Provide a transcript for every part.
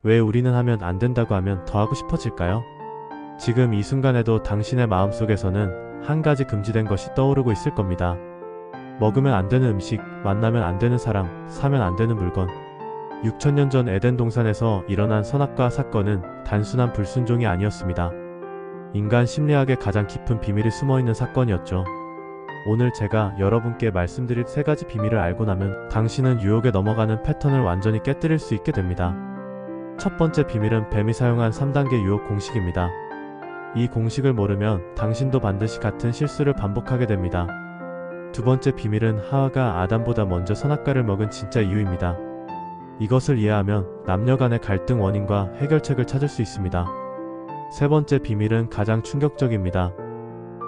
왜 우리는 하면 안 된다고 하면 더 하고 싶어질까요? 지금 이 순간에도 당신의 마음속에서는 한 가지 금지된 것이 떠오르고 있을 겁니다. 먹으면 안 되는 음식, 만나면 안 되는 사람, 사면 안 되는 물건. 6000년 전 에덴 동산에서 일어난 선악과 사건은 단순한 불순종이 아니었습니다. 인간 심리학의 가장 깊은 비밀이 숨어있는 사건이었죠. 오늘 제가 여러분께 말씀드릴 3가지 비밀을 알고 나면 당신은 유혹에 넘어가는 패턴을 완전히 깨뜨릴 수 있게 됩니다. 첫 번째 비밀은 뱀이 사용한 3단계 유혹 공식입니다. 이 공식을 모르면 당신도 반드시 같은 실수를 반복하게 됩니다. 두 번째 비밀은 하와가 아담보다 먼저 선악과를 먹은 진짜 이유입니다. 이것을 이해하면 남녀 간의 갈등 원인과 해결책을 찾을 수 있습니다. 세 번째 비밀은 가장 충격적입니다.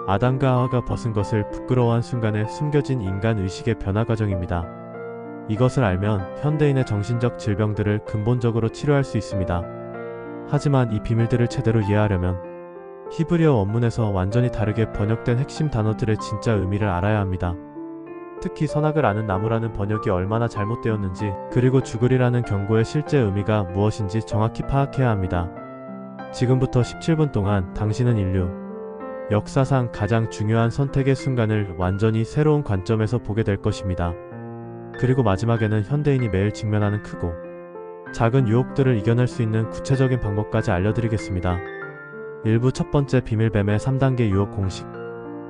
아담과 하와가 벗은 것을 부끄러워한 순간에 숨겨진 인간 의식의 변화 과정입니다. 이것을 알면 현대인의 정신적 질병들을 근본적으로 치료할 수 있습니다. 하지만 이 비밀들을 제대로 이해하려면 히브리어 원문에서 완전히 다르게 번역된 핵심 단어들의 진짜 의미를 알아야 합니다. 특히 선악을 아는 나무라는 번역이 얼마나 잘못되었는지, 그리고 죽으리라는 경고의 실제 의미가 무엇인지 정확히 파악해야 합니다. 지금부터 17분 동안 당신은 인류 역사상 가장 중요한 선택의 순간을 완전히 새로운 관점에서 보게 될 것입니다. 그리고 마지막에는 현대인이 매일 직면하는 크고 작은 유혹들을 이겨낼 수 있는 구체적인 방법까지 알려드리겠습니다. 1부 첫 번째 비밀뱀의 3단계 유혹 공식.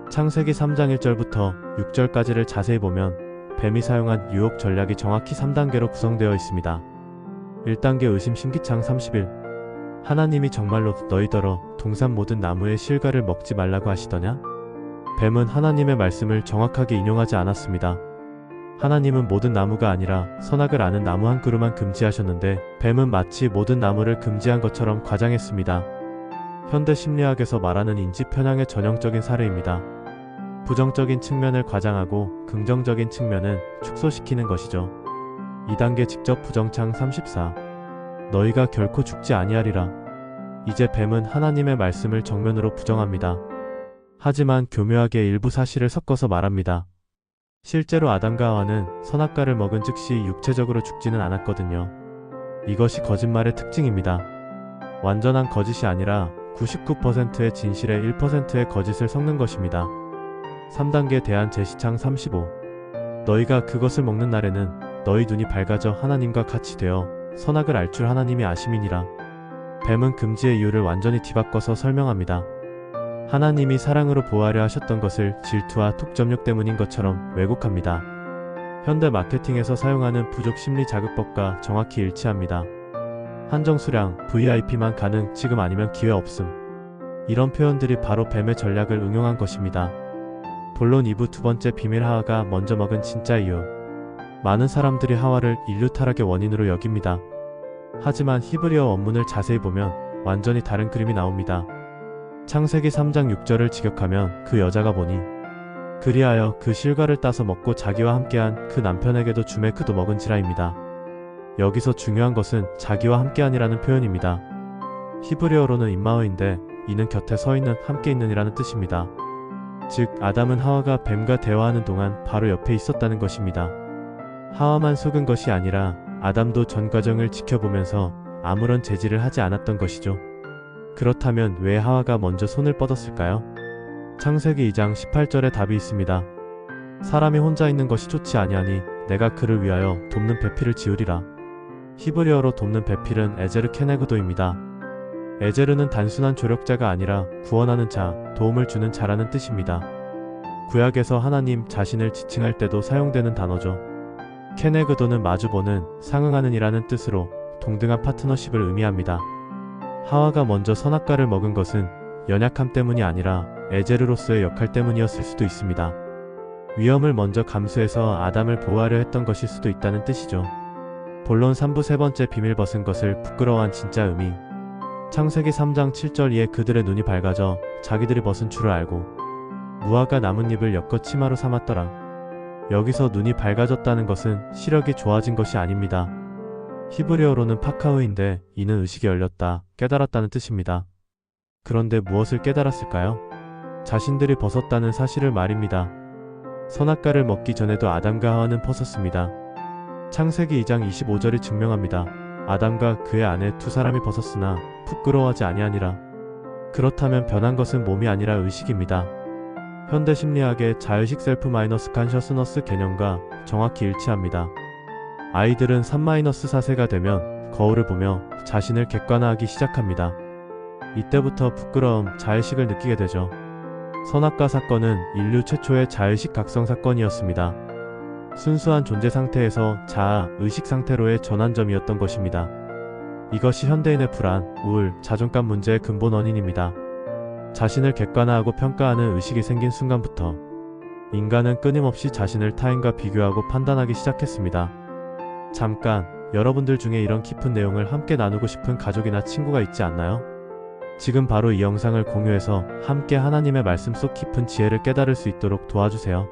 창세기 3장 1절부터 6절까지를 자세히 보면 뱀이 사용한 유혹 전략이 정확히 3단계로 구성되어 있습니다. 1단계 의심 신기창 30일. 하나님이 정말로 너희더러 동산 모든 나무의 실과를 먹지 말라고 하시더냐? 뱀은 하나님의 말씀을 정확하게 인용하지 않았습니다. 하나님은 모든 나무가 아니라 선악을 아는 나무 한 그루만 금지하셨는데 뱀은 마치 모든 나무를 금지한 것처럼 과장했습니다. 현대 심리학에서 말하는 인지 편향의 전형적인 사례입니다. 부정적인 측면을 과장하고 긍정적인 측면은 축소시키는 것이죠. 2단계 직접 부정창 34. 너희가 결코 죽지 아니하리라. 이제 뱀은 하나님의 말씀을 정면으로 부정합니다. 하지만 교묘하게 일부 사실을 섞어서 말합니다. 실제로 아담과 하와는 선악과를 먹은 즉시 육체적으로 죽지는 않았거든요. 이것이 거짓말의 특징입니다. 완전한 거짓이 아니라 99%의 진실에 1%의 거짓을 섞는 것입니다. 3단계 대안 제시창 35. 너희가 그것을 먹는 날에는 너희 눈이 밝아져 하나님과 같이 되어 선악을 알 줄 하나님이 아심이니라. 뱀은 금지의 이유를 완전히 뒤바꿔서 설명합니다. 하나님이 사랑으로 보호하려 하셨던 것을 질투와 독점욕 때문인 것처럼 왜곡합니다. 현대 마케팅에서 사용하는 부족 심리 자극법과 정확히 일치합니다. 한정 수량, VIP만 가능, 지금 아니면 기회 없음. 이런 표현들이 바로 뱀의 전략을 응용한 것입니다. 본론 2부 두 번째 비밀 하와가 먼저 먹은 진짜 이유. 많은 사람들이 하와를 인류 타락의 원인으로 여깁니다. 하지만 히브리어 원문을 자세히 보면 완전히 다른 그림이 나옵니다. 창세기 3장 6절을 직역하면 그 여자가 보니 그리하여 그 실과를 따서 먹고 자기와 함께한 그 남편에게도 주매 그도 먹은지라입니다. 여기서 중요한 것은 자기와 함께한이라는 표현입니다. 히브리어로는 임마어인데 이는 곁에 서 있는, 함께 있는이라는 뜻입니다. 즉 아담은 하와가 뱀과 대화하는 동안 바로 옆에 있었다는 것입니다. 하와만 속은 것이 아니라 아담도 전 과정을 지켜보면서 아무런 제지를 하지 않았던 것이죠. 그렇다면 왜 하와가 먼저 손을 뻗었을까요? 창세기 2장 18절에 답이 있습니다. 사람이 혼자 있는 것이 좋지 아니하니 내가 그를 위하여 돕는 배필을 지으리라. 히브리어로 돕는 배필은 에제르 케네그도입니다. 에제르는 단순한 조력자가 아니라 구원하는 자, 도움을 주는 자라는 뜻입니다. 구약에서 하나님 자신을 지칭할 때도 사용되는 단어죠. 케네그도는 마주보는, 상응하는 이라는 뜻으로 동등한 파트너십을 의미합니다. 하와가 먼저 선악과를 먹은 것은 연약함 때문이 아니라 에제르로서의 역할 때문이었을 수도 있습니다. 위험을 먼저 감수해서 아담을 보호하려 했던 것일 수도 있다는 뜻이죠. 본론 3부 세 번째 비밀 벗은 것을 부끄러워한 진짜 의미. 창세기 3장 7절 이에 그들의 눈이 밝아져 자기들이 벗은 줄을 알고 무화과 나뭇잎을 엮어 치마로 삼았더라. 여기서 눈이 밝아졌다는 것은 시력이 좋아진 것이 아닙니다. 히브리어로는 파카흐인데 이는 의식이 열렸다, 깨달았다는 뜻입니다. 그런데 무엇을 깨달았을까요? 자신들이 벗었다는 사실을 말입니다. 선악과를 먹기 전에도 아담과 하와는 벗었습니다. 창세기 2장 25절이 증명합니다. 아담과 그의 아내 두 사람이 벗었으나 부끄러워하지 아니하니라. 그렇다면 변한 것은 몸이 아니라 의식입니다. 현대 심리학의 자의식 셀프 마이너스 컨셔스너스 개념과 정확히 일치합니다. 아이들은 3-4세가 되면 거울을 보며 자신을 객관화하기 시작합니다. 이때부터 부끄러움, 자의식을 느끼게 되죠. 선악과 사건은 인류 최초의 자의식 각성 사건이었습니다. 순수한 존재 상태에서 자아, 의식 상태로의 전환점이었던 것입니다. 이것이 현대인의 불안, 우울, 자존감 문제의 근본 원인입니다. 자신을 객관화하고 평가하는 의식이 생긴 순간부터 인간은 끊임없이 자신을 타인과 비교하고 판단하기 시작했습니다. 잠깐, 여러분들 중에 이런 깊은 내용을 함께 나누고 싶은 가족이나 친구가 있지 않나요? 지금 바로 이 영상을 공유해서 함께 하나님의 말씀 속 깊은 지혜를 깨달을 수 있도록 도와주세요.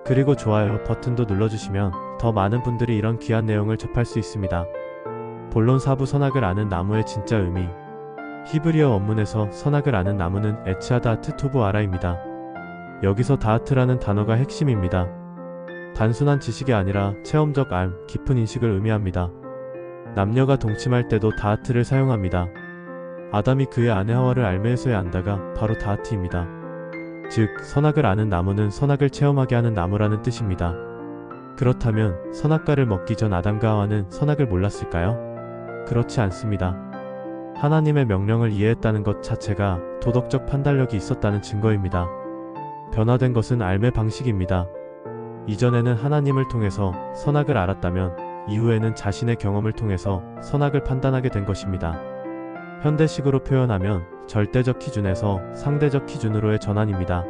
그리고 좋아요 버튼도 눌러주시면 더 많은 분들이 이런 귀한 내용을 접할 수 있습니다. 본론 4부 선악을 아는 나무의 진짜 의미. 히브리어 원문에서 선악을 아는 나무는 에츠하다트 토브 아라입니다. 여기서 다하트라는 단어가 핵심입니다. 단순한 지식이 아니라 체험적 알, 깊은 인식을 의미합니다. 남녀가 동침할 때도 다하트를 사용합니다. 아담이 그의 아내 하와를 알매에서의 안다가 바로 다하트입니다. 즉, 선악을 아는 나무는 선악을 체험하게 하는 나무라는 뜻입니다. 그렇다면 선악과를 먹기 전 아담과 하와는 선악을 몰랐을까요? 그렇지 않습니다. 하나님의 명령을 이해했다는 것 자체가 도덕적 판단력이 있었다는 증거입니다. 변화된 것은 알매 방식입니다. 이전에는 하나님을 통해서 선악을 알았다면 이후에는 자신의 경험을 통해서 선악을 판단하게 된 것입니다. 현대식으로 표현하면 절대적 기준에서 상대적 기준으로의 전환입니다.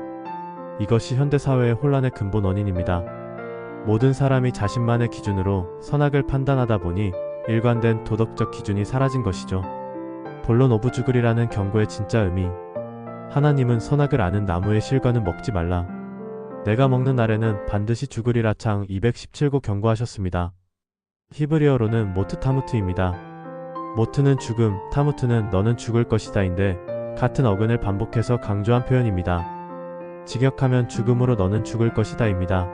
이것이 현대사회의 혼란의 근본 원인입니다. 모든 사람이 자신만의 기준으로 선악을 판단하다 보니 일관된 도덕적 기준이 사라진 것이죠. 본론 오브 죽으리라는 경고의 진짜 의미. 하나님은 선악을 아는 나무의 실과는 먹지 말라. 내가 먹는 날에는 반드시 죽으리라 창 217고 경고하셨습니다. 히브리어로는 모트 타무트입니다. 모트는 죽음, 타무트는 너는 죽을 것이다인데 같은 어근을 반복해서 강조한 표현입니다. 직역하면 죽음으로 너는 죽을 것이다입니다.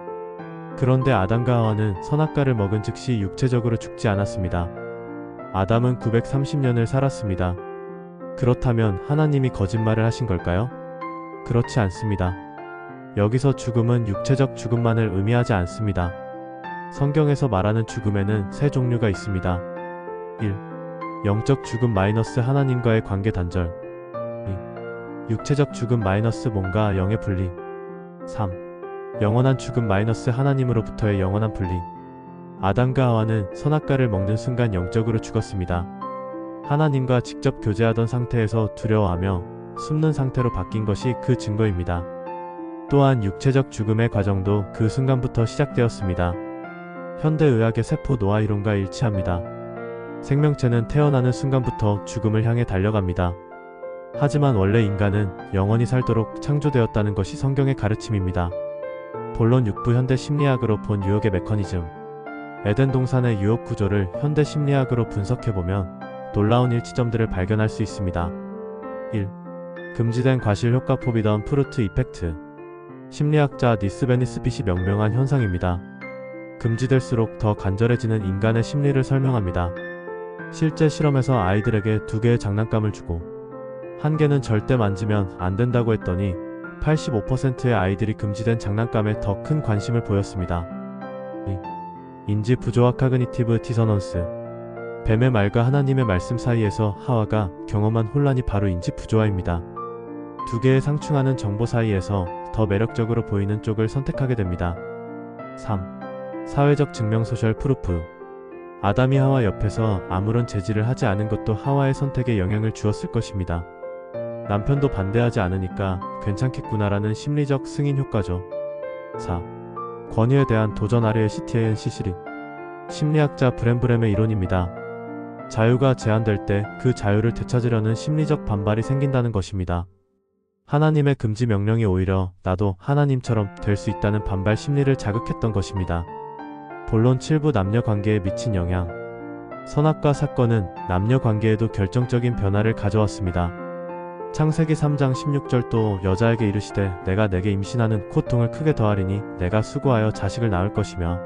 그런데 아담과 하와는 선악과를 먹은 즉시 육체적으로 죽지 않았습니다. 아담은 930년을 살았습니다. 그렇다면 하나님이 거짓말을 하신 걸까요? 그렇지 않습니다. 여기서 죽음은 육체적 죽음만을 의미하지 않습니다. 성경에서 말하는 죽음에는 세 종류가 있습니다. 1. 영적 죽음 마이너스 하나님과의 관계 단절. 2. 육체적 죽음 마이너스 몸과 영의 분리. 3. 영원한 죽음 마이너스 하나님으로부터의 영원한 분리. 아담과 하와는 선악과를 먹는 순간 영적으로 죽었습니다. 하나님과 직접 교제하던 상태에서 두려워하며 숨는 상태로 바뀐 것이 그 증거입니다. 또한 육체적 죽음의 과정도 그 순간부터 시작되었습니다. 현대의학의 세포 노화 이론과 일치합니다. 생명체는 태어나는 순간부터 죽음을 향해 달려갑니다. 하지만 원래 인간은 영원히 살도록 창조되었다는 것이 성경의 가르침입니다. 본론 6부 현대 심리학으로 본 유혹의 메커니즘. 에덴 동산의 유혹 구조를 현대 심리학으로 분석해보면 놀라운 일치점들을 발견할 수 있습니다. 1. 금지된 과실 효과 포비던 프루트 이펙트. 심리학자 니스베니 스핏이 명명한 현상입니다. 금지될수록 더 간절해지는 인간의 심리를 설명합니다. 실제 실험에서 아이들에게 2개의 장난감을 주고 한 개는 절대 만지면 안 된다고 했더니 85%의 아이들이 금지된 장난감에 더 큰 관심을 보였습니다. 2. 인지 부조화 카그니티브 디서넌스. 뱀의 말과 하나님의 말씀 사이에서 하와가 경험한 혼란이 바로 인지 부조화입니다. 2개의 상충하는 정보 사이에서 더 매력적으로 보이는 쪽을 선택하게 됩니다. 3. 사회적 증명 소셜 프루프. 아담이 하와 옆에서 아무런 제지를 하지 않은 것도 하와의 선택에 영향을 주었을 것입니다. 남편도 반대하지 않으니까 괜찮겠구나라는 심리적 승인 효과죠. 4. 권위에 대한 도전 아래의 CTAN 시시리. 심리학자 브렘브렘의 이론입니다. 자유가 제한될 때 그 자유를 되찾으려는 심리적 반발이 생긴다는 것입니다. 하나님의 금지 명령이 오히려 나도 하나님처럼 될 수 있다는 반발 심리를 자극했던 것입니다. 본론 7부 남녀 관계에 미친 영향. 선악과 사건은 남녀 관계에도 결정적인 변화를 가져왔습니다. 창세기 3장 16절도 여자에게 이르시되 내가 내게 임신하는 고통을 크게 더하리니 내가 수고하여 자식을 낳을 것이며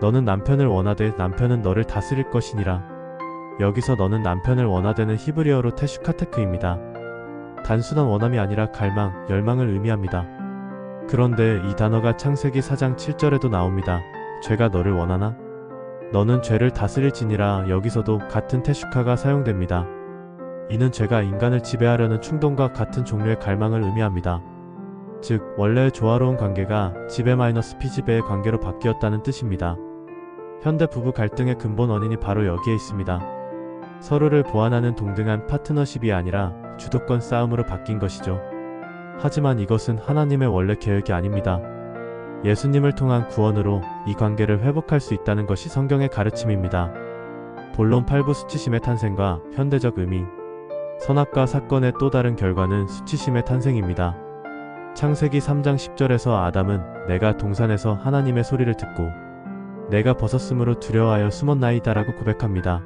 너는 남편을 원하되 남편은 너를 다스릴 것이니라. 여기서 너는 남편을 원하되는 히브리어로 테슈카테크입니다. 단순한 원함이 아니라 갈망, 열망을 의미합니다. 그런데 이 단어가 창세기 4장 7절에도 나옵니다. 죄가 너를 원하나? 너는 죄를 다스릴 지니라. 여기서도 같은 테슈카가 사용됩니다. 이는 죄가 인간을 지배하려는 충동과 같은 종류의 갈망을 의미합니다. 즉, 원래의 조화로운 관계가 지배-피지배의 관계로 바뀌었다는 뜻입니다. 현대 부부 갈등의 근본 원인이 바로 여기에 있습니다. 서로를 보완하는 동등한 파트너십이 아니라 주도권 싸움으로 바뀐 것이죠. 하지만 이것은 하나님의 원래 계획이 아닙니다. 예수님을 통한 구원으로 이 관계를 회복할 수 있다는 것이 성경의 가르침입니다. 본론 8부 수치심의 탄생과 현대적 의미. 선악과 사건의 또 다른 결과는 수치심의 탄생입니다. 창세기 3장 10절에서 아담은 내가 동산에서 하나님의 소리를 듣고 내가 벗었으므로 두려워하여 숨었나이다라고 고백합니다.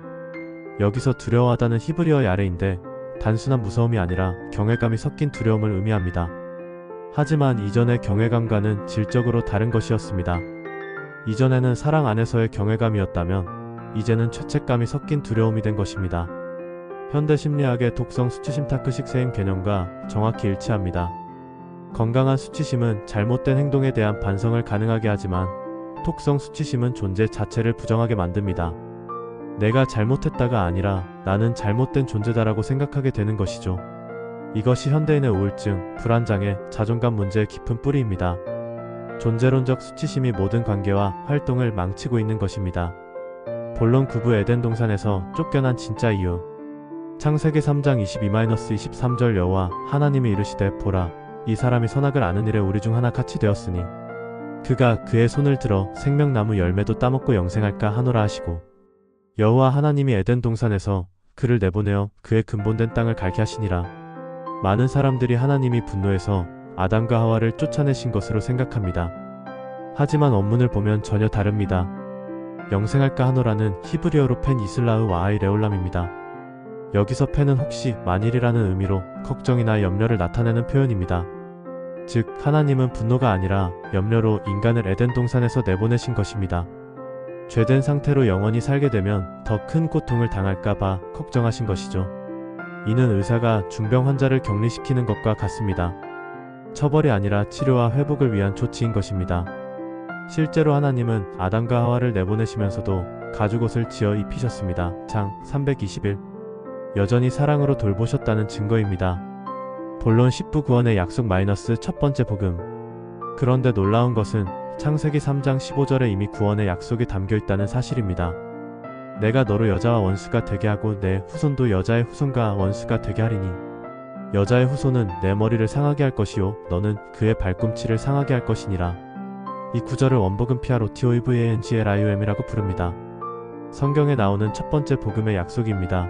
여기서 두려워하다는 히브리어 야레인데 단순한 무서움이 아니라 경외감이 섞인 두려움을 의미합니다. 하지만 이전의 경외감과는 질적으로 다른 것이었습니다. 이전에는 사랑 안에서의 경외감이었다면 이제는 죄책감이 섞인 두려움이 된 것입니다. 현대 심리학의 독성 수치심 타크식 세임 개념과 정확히 일치합니다. 건강한 수치심은 잘못된 행동에 대한 반성을 가능하게 하지만 톡성 수치심은 존재 자체를 부정하게 만듭니다. 내가 잘못했다가 아니라 나는 잘못된 존재다라고 생각하게 되는 것이죠. 이것이 현대인의 우울증, 불안장애, 자존감 문제의 깊은 뿌리입니다. 존재론적 수치심이 모든 관계와 활동을 망치고 있는 것입니다. 본론 9부 에덴 동산에서 쫓겨난 진짜 이유. 창세기 3장 22-23절 여호와 하나님이 이르시되 보라 이 사람이 선악을 아는 일에 우리 중 하나 같이 되었으니 그가 그의 손을 들어 생명나무 열매도 따먹고 영생할까 하노라 하시고 여호와 하나님이 에덴 동산에서 그를 내보내어 그의 근본된 땅을 갈게 하시니라. 많은 사람들이 하나님이 분노해서 아담과 하와를 쫓아내신 것으로 생각합니다. 하지만 원문을 보면 전혀 다릅니다. 영생할까 하노라는 히브리어로 펜 이슬라흐 와하이 레올람입니다. 여기서 펜은 혹시 만일이라는 의미로 걱정이나 염려를 나타내는 표현입니다. 즉 하나님은 분노가 아니라 염려로 인간을 에덴 동산에서 내보내신 것입니다. 죄된 상태로 영원히 살게 되면 더 큰 고통을 당할까봐 걱정하신 것이죠. 이는 의사가 중병 환자를 격리시키는 것과 같습니다. 처벌이 아니라 치료와 회복을 위한 조치인 것입니다. 실제로 하나님은 아담과 하와를 내보내시면서도 가죽옷을 지어 입히셨습니다. 장 321. 여전히 사랑으로 돌보셨다는 증거입니다. 본론 10부 구원의 약속 첫 번째 복음. 그런데 놀라운 것은 창세기 3장 15절에 이미 구원의 약속이 담겨 있다는 사실입니다. 내가 너로 여자와 원수가 되게 하고 내 후손도 여자의 후손과 원수가 되게 하리니 여자의 후손은 내 머리를 상하게 할 것이요 너는 그의 발꿈치를 상하게 할 것이니라. 이 구절을 원복음 PROTOEVANGELIUM이라고 부릅니다. 성경에 나오는 첫 번째 복음의 약속입니다.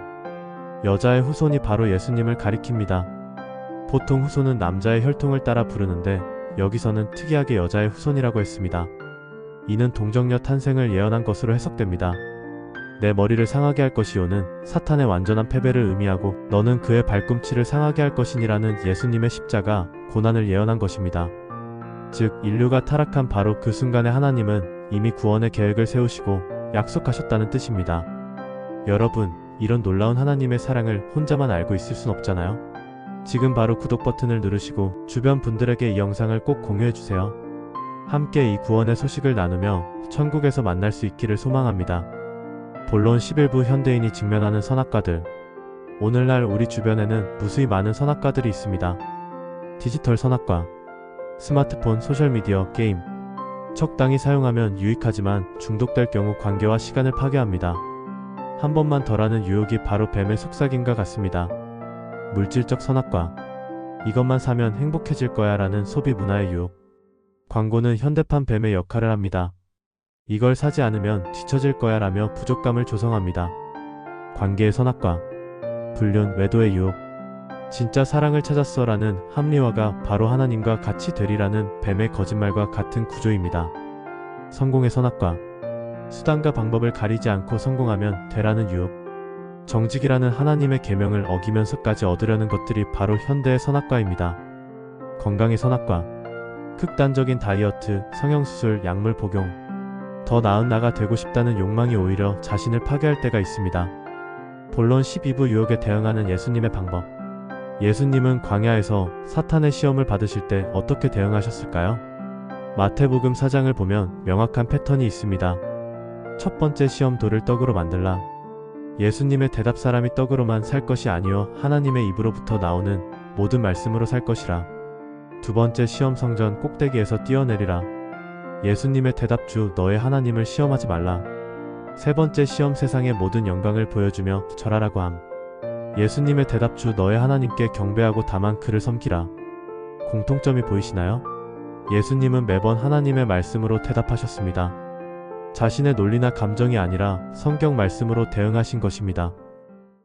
여자의 후손이 바로 예수님을 가리킵니다. 보통 후손은 남자의 혈통을 따라 부르는데 여기서는 특이하게 여자의 후손이라고 했습니다. 이는 동정녀 탄생을 예언한 것으로 해석됩니다. 내 머리를 상하게 할 것이요는 사탄의 완전한 패배를 의미하고 너는 그의 발꿈치를 상하게 할 것이니라는 예수님의 십자가, 고난을 예언한 것입니다. 즉 인류가 타락한 바로 그 순간에 하나님은 이미 구원의 계획을 세우시고 약속하셨다는 뜻입니다. 여러분, 이런 놀라운 하나님의 사랑을 혼자만 알고 있을 순 없잖아요. 지금 바로 구독 버튼을 누르시고 주변 분들에게 이 영상을 꼭 공유해주세요. 함께 이 구원의 소식을 나누며 천국에서 만날 수 있기를 소망합니다. 본론 11부 현대인이 직면하는 선악과들. 오늘날 우리 주변에는 무수히 많은 선악과들이 있습니다. 디지털 선악과, 스마트폰, 소셜미디어, 게임. 적당히 사용하면 유익하지만 중독될 경우 관계와 시간을 파괴합니다. 한 번만 더 하는 유혹이 바로 뱀의 속삭임과 같습니다. 물질적 선악과. 이것만 사면 행복해질 거야 라는 소비 문화의 유혹. 광고는 현대판 뱀의 역할을 합니다. 이걸 사지 않으면 뒤처질 거야 라며 부족감을 조성합니다. 관계의 선악과. 불륜, 외도의 유혹. 진짜 사랑을 찾았어 라는 합리화가 바로 하나님과 같이 되리라는 뱀의 거짓말과 같은 구조입니다. 성공의 선악과. 수단과 방법을 가리지 않고 성공하면 되라는 유혹. 정직이라는 하나님의 계명을 어기면서까지 얻으려는 것들이 바로 현대의 선악과입니다. 건강의 선악과. 극단적인 다이어트, 성형수술, 약물 복용. 더 나은 나가 되고 싶다는 욕망이 오히려 자신을 파괴할 때가 있습니다. 본론 12부 유혹에 대응하는 예수님의 방법. 예수님은 광야에서 사탄의 시험을 받으실 때 어떻게 대응하셨을까요? 마태복음 4장을 보면 명확한 패턴이 있습니다. 첫 번째 시험 돌을 떡으로 만들라. 예수님의 대답 사람이 떡으로만 살 것이 아니요 하나님의 입으로부터 나오는 모든 말씀으로 살 것이라. 두 번째 시험 성전 꼭대기에서 뛰어내리라. 예수님의 대답 주 너의 하나님을 시험하지 말라. 세 번째 시험 세상의 모든 영광을 보여주며 절하라고 함. 예수님의 대답 주 너의 하나님께 경배하고 다만 그를 섬기라. 공통점이 보이시나요? 예수님은 매번 하나님의 말씀으로 대답하셨습니다. 자신의 논리나 감정이 아니라 성경 말씀으로 대응하신 것입니다.